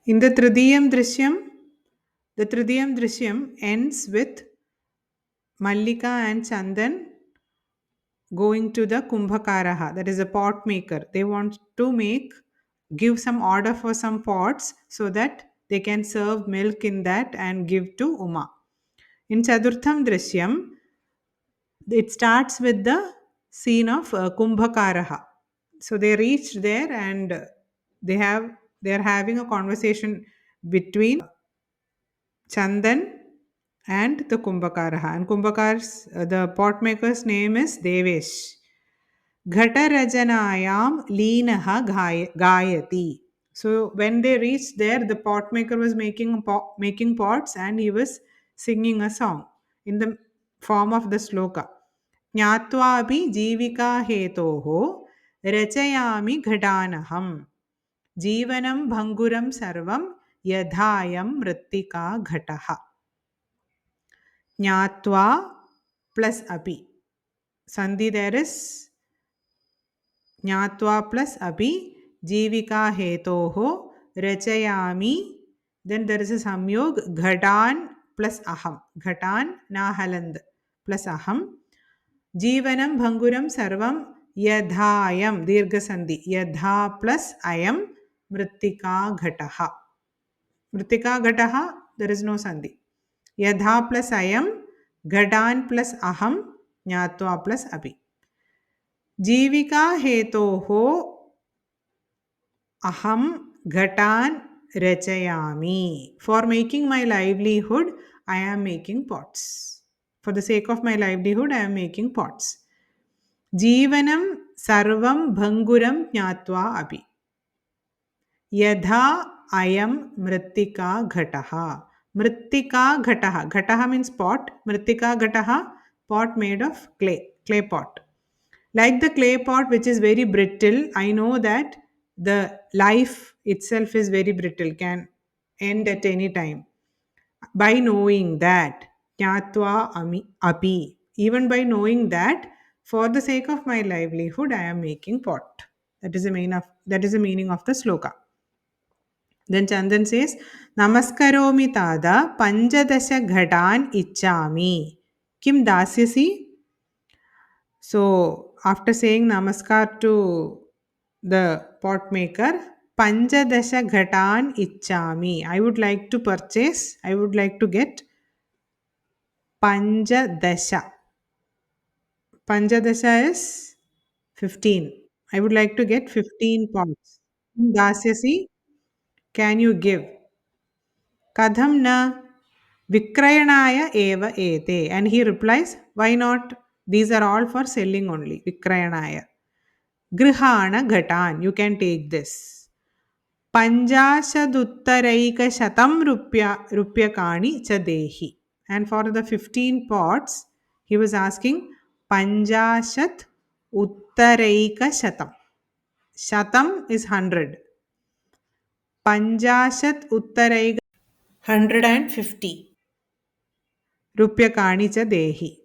In the Tridiyam Drishyam ends with Mallika and Chandan going to the Kumbhakaraha, that is a pot maker. They want to give some order for some pots so that they can serve milk in that and give to Uma. In Chaturtham Drishyam, it starts with the scene of Kumbhakaraha. So they reached there and they have they are having a conversation between Chandan and the Kumbhakaraha. And the pot maker's name is Devesh. Ghata Leenaha Gayati. So when they reached there, the pot maker was making pots and he was singing a song in the form of the sloka. Jnatvapi jivika hetoho rachayami ghatanaham. Jeevanam bhanguram sarvam yadhayam mrittika ghataha. Jnatva plus api. Sandhi there is ज्ञात्वा plus api जीविका हेतोः रचयामि. Then there is a samyog ghatan plus aham. Ghatan nahaland plus aham. Jeevanam bhanguram sarvam yadhayam dirgha sandhi. Yadha plus ayam mrittika ghataha. Mrittika ghataha, there is no sandhi. Yadha plus ayam, ghatan plus aham, jnatva plus api. जीविका हेतोः aham ghatan rachayami. For making my livelihood, I am making pots. For the sake of my livelihood, I am making pots. Jeevanam sarvam bhanguram jnatva api. Yadha ayam mrittika ghataha. Mrittika ghataha. Ghataha means pot. Mrittika ghataha, pot made of clay pot. Like the clay pot, which is very brittle, I know that the life itself is very brittle, can end at any time. By knowing that, api, even by knowing that, for the sake of my livelihood, I am making pot. That is the meaning of the sloka. Then Chandan says, Namaskaromi tada panchadasha ghatan ichchami. Kim dasyasi? So, after saying namaskar to the pot maker, Panchadasha Ghatan Ichchami. I would like to get Panchadasha. Panchadasha is 15. I would like to get 15 pots. Dasyasi, can you give? Kadham na Vikrayanaya eva ete. And he replies, why not? These are all for selling only. Vikrayanaya. Grihana Ghatan. You can take this. Panchashaduttaraikashatam rupyakani cha dehi. And for the 15 pots, he was asking Panchashat uttaraikashatam. Shatam is 100. Panchashat uttaraika 150. Rupyakani cha dehi.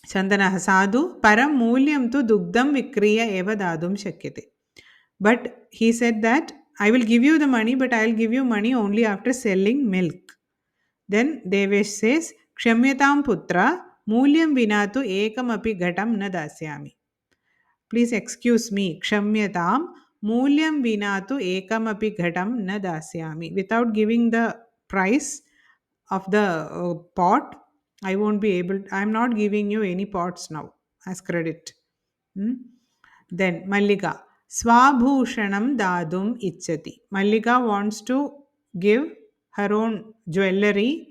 Chandanah sadhu param mulyam tu dugdam vikriya eva dadum shakyate. But he said that I will give you the money, but I will give you money only after selling milk. Then Devesh says, Kshamyatam putra mulyam vinatu ekam api ghatam na dasyami. Please excuse me. Kshamyatam mulyam vinatu ekam api ghatam na dasyami. Without giving the price of the pot, I am not giving you any pots now as credit. Then Mallika. Swabhushanam dadum ichchati. Mallika wants to give her own jewelry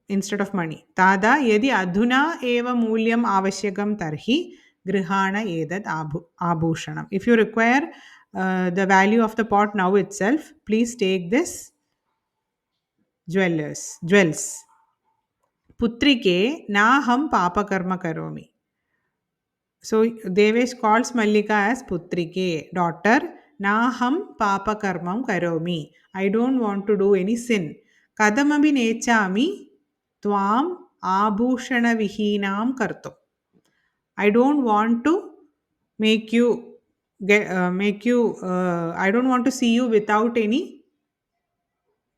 instead of money. Tada yadi adhuna eva mulyam avashyakam tarhi grihana edat abhushanam. If you require the value of the pot now itself, please take this jewels. Putrike naham papakarma karomi. So Devesh calls Mallika as Putrike, daughter. Naham papa karmam karomi. I don't want to do any sin. Kadamabi nechami tvam abhushana vihinam karto. I don't want to make you make you, I don't want to see you without any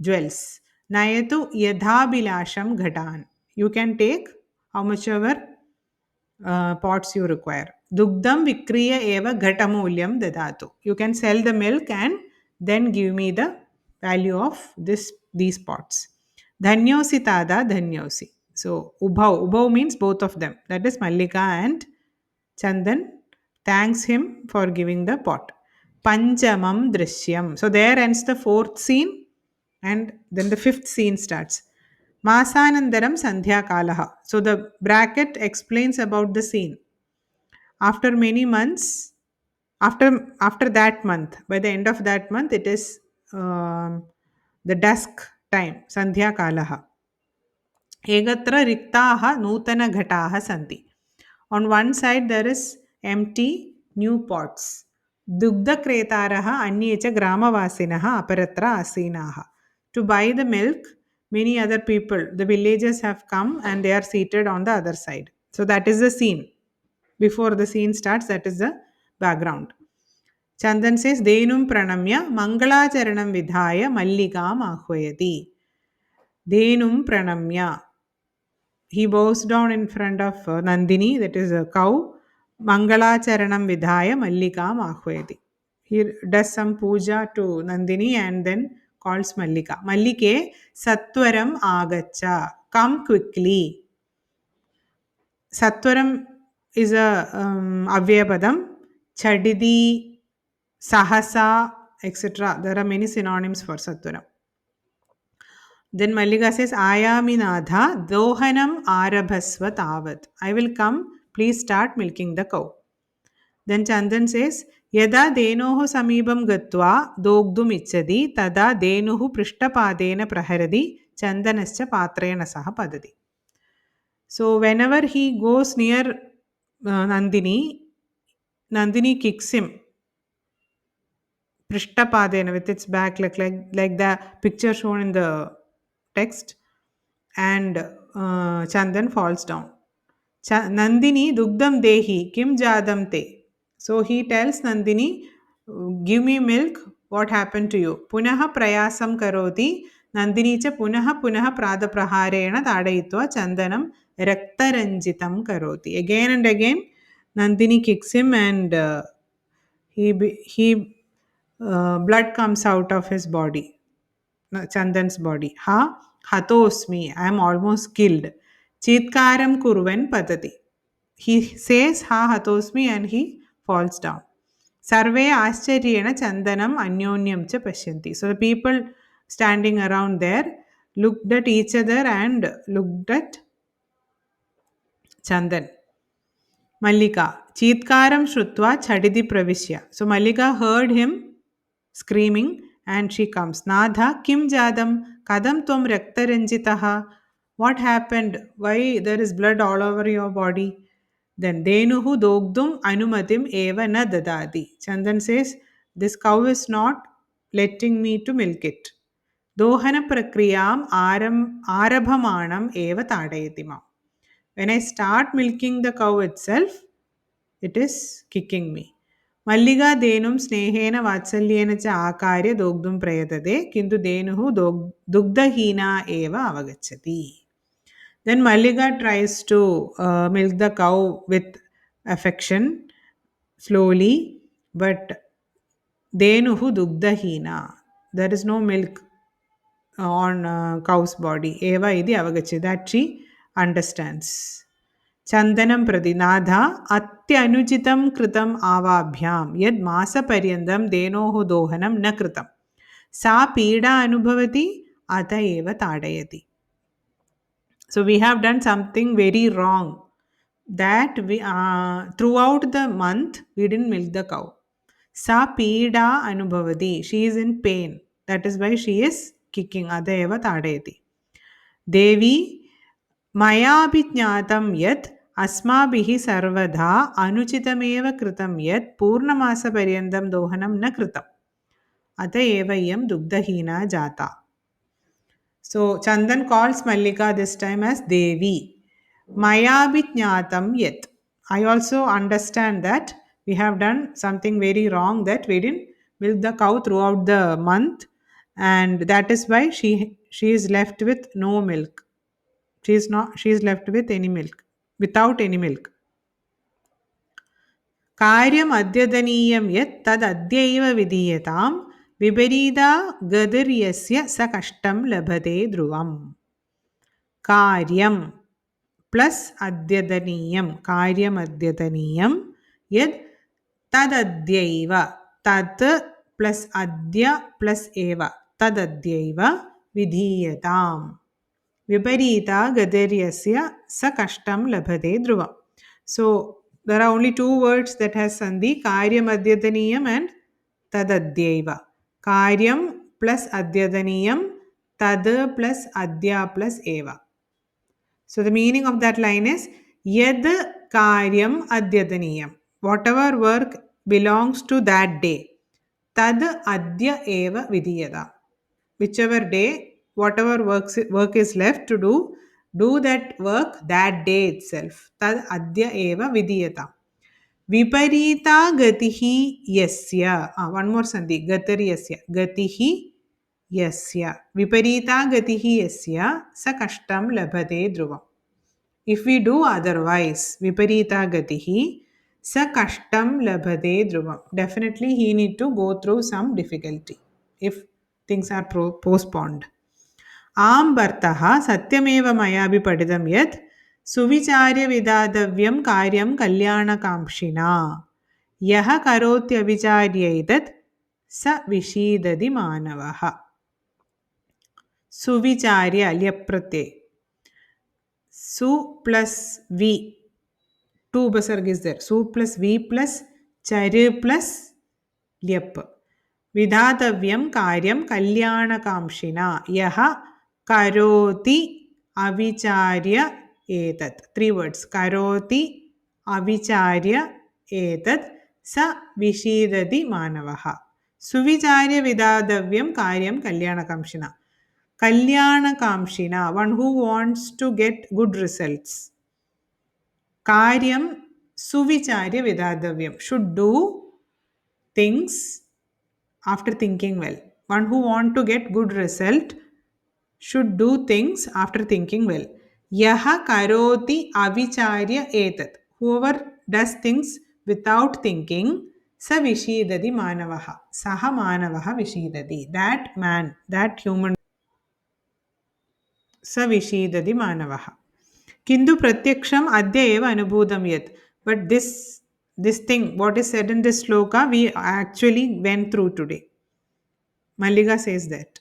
jewels. Nayatu yadhabilasham ghatan. You can take how much ever pots you require. Dugdam vikriya eva ghatamulyam dadatu. You can sell the milk and then give me the value of these pots. Dhanyosi tada dhanyosi. So ubhau. Ubhau means both of them. That is Mallika and Chandan thanks him for giving the pot. Panchamam drishyam. So there ends the fourth scene and then the fifth scene starts. Masanandaram Sandhya Kalaha. So the bracket explains about the scene. After many months, after that month, by the end of that month, it is the dusk time, Sandhya Kalaha. Egatra riktaha nutana ghataha santi. On one side there is empty new pots. Dugdha kretaraha anyecha gramavasinaha aparatra asinaha. To buy the milk, many other people, the villagers have come and they are seated on the other side. So that is the scene. Before the scene starts, that is the background. Chandan says, Denum pranamya mangalacharanam vidhaya mallikam ahvayati. Denum pranamya. He bows down in front of Nandini, that is a cow. Mangalacharanam vidhaya mallikam ahvayati. He does some puja to Nandini and then calls Mallika. Mallike Sattvaram agacha. Come quickly. Sattvaram is a Avyabadam. Chadidi, Sahasa, etc. There are many synonyms for Sattvaram. Then Mallika says, Ayaminadha Dohanam Arabhasva Tavat. I will come, please start milking the cow. Then Chandan says, Yada Denoho Samibam Gatva Dogdum Ichadi Tada Denuhu Prishtapadena Praharadi Chandanascha Patrena Saha Padadi. So whenever he goes near Nandini, Nandini kicks him. Prishtapadena with its back like the picture shown in the text, and Chandan falls down. Nandini dugdam dehi kim jadam te. So he tells Nandini, give me milk, what happened to you? Punaha prayasam karoti, Nandini cha punaha pradapraharena tadayitva chandanam raktaranjitam karoti. Again and again, Nandini kicks him and he blood comes out of his body, Chandan's body. Ha hatosmi, I am almost killed. Chitkaram kurvan patati. He says ha hatosmi and he falls down. Sarve ascharena chandanam anyonyam cha pashyanti. So the people standing around there looked at each other and looked at Chandan. Mallika, Chitkaram Shrutva Chadidi Pravishya. So Mallika heard him screaming and she comes. Nadha Kim Jadam Kadam Tvam Raktaranjitaha. What happened? Why there is blood all over your body? Then Denuhu Dogdum Anumatim Eva Na Dadadi. Chandan says, this cow is not letting me to milk it. Dohana Prakriyam Arabhamanam Eva Tadayatima. When I start milking the cow itself, it is kicking me. Malliga denum snehena vatsalyena cha akarya dogdum prayatade kintu denuhu dugdahina eva avagachati. Then Malliga tries to milk the cow with affection slowly, but denuhu dugdahina. There is no milk on cow's body. Eva idi avagachati. That she understands. Chandanam pradinadha atyanuchitam kritam avabhyam yad masa paryandam denoho dohanam na kritam. Sa pida anubhavati ata eva tadayati. So we have done something very wrong that we throughout the month we didn't milk the cow. Sa pida anubhavati. She is in pain. That is why she is kicking. Ata eva tadayati. Devi मयापि ज्ञातं यत् अस्माभिः सर्वदा अनुचितमेव कृतं यत् पूर्णमासपर्यन्तं दोहनं न कृतम् अत एव इयं दुग्धहीना जाता. So Chandan calls Mallika this time as Devi. Mayabi jnatam yet. I also understand that We have done something very wrong that we didn't milk the cow throughout the month, and that is why she is left with no milk. She is left with any milk, without any milk. कार्यम् अद्यतनीयं यत् तदद्यैव विधीयतां विपरीता गतिर्यस्य स कष्टं लभते ध्रुवम्. कार्यं plus अद्यतनीयं, कार्यम् अद्यतनीयं यत् तदद्यैव, तत् प्लस अद्य प्लस एव, तदद्यैव विधीयताम् विपरीता गतिर्यस्य स कष्टं लभते ध्रुवम्. So there are only two words that has sandhi, karyam adyataniyam and tadadyaiva. Karyam plus adyataniyam, tad plus adya plus eva. So the meaning of that line is yad karyam adyataniyam. Whatever work belongs to that day, tad adya eva vidiyata. Whichever day, whatever work is left to do that work that day itself. Tad adya eva vidiyata. Viparita gatihi yasya. One more sandhi. Gatir yasya. Gatihi yasya. Viparita gatihi yasya sa kashtam labhate dhruvam. If we do otherwise, viparita gatihi sa kashtam labhate dhruvam. Definitely he need to go through some difficulty if things are postponed. आम भर्तः सत्यमेव मयापि पठितं यत् सुविचार्य विधातव्यं कार्यं कल्याणकाङ्क्षिणा यः करोत्यविचार्यैतत् स विषीदति मानवः. सुविचार्य ल्यप्रत्यय. Su plus V. Two upasarga is there. Su plus V plus Chari plus Lyap. Vidhatavyam karyam kalyanakaamshina. Yaha karoti avicharya etat. Three words. Karoti avicharya etat sa vishidati manavaha. Suvicharya vidhatavyam karyam kalyanakaamshina. Kalyana Kamshina, one who wants to get good results. Karyam Suvicharya Vidadavyam, should do things after thinking well. One who wants to get good result should do things after thinking well. Yaha Karoti Avicharya Etat. Whoever does things without thinking, Sa Vishidati Manavaha. Saha Manavaha Vishidati. That man, that human. स विषीदति मानवः. किन्तु प्रत्यक्षम् अद्य एव अनुभूतं यत्. But this thing, what is said in this sloka, we actually went through today. Mallika says that.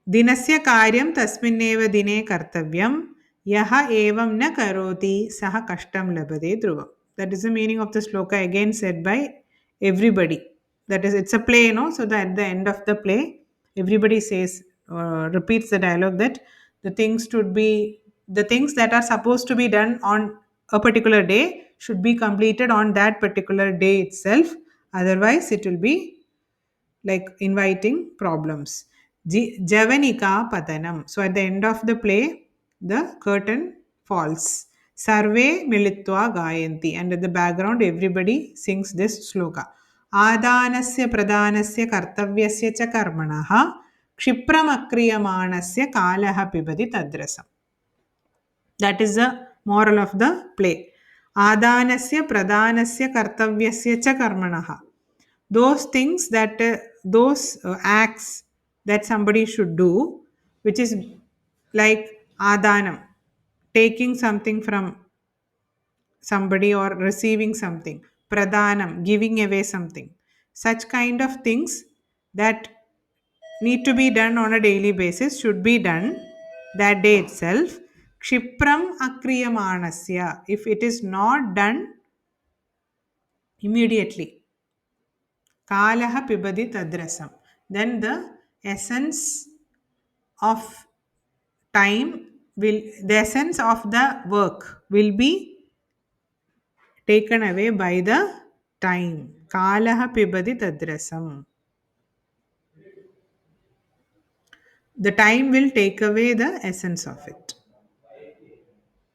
दिनस्य कार्यं तस्मिन्नेव दिने कर्तव्यं यः एवं न करोति सः कष्टं लभते ध्रुवम्. That is the meaning of the sloka, again said by everybody. That is, it's a play, no? So that at the end of the play, everybody says, repeats the dialogue that the things that are supposed to be done on a particular day should be completed on that particular day itself. Otherwise, it will be like inviting problems. Javanika Patanam. So at the end of the play, the curtain falls. Sarve Militva Gayanti. And at the background, everybody sings this sloka. Adanasya Pradhanasya Kartavyasya cha Karmanaha Kshipramakriyamaanasya Kalaha Pibadi Tadrasam. That is the moral of the play. Adanasya Pradhanasya Kartavyasya cha Karmanaha. Those things that those acts that somebody should do, which is like adanam, taking something from somebody or receiving something, pradhanam, giving away something, such kind of things that need to be done on a daily basis should be done that day itself. Kshipram akriyamanasya, if it is not done immediately, Kalaha pibadi tadrasam. Then the essence of the essence of the work will be taken away by the time. Kalaha pibadi tadrasam. The time will take away the essence of it.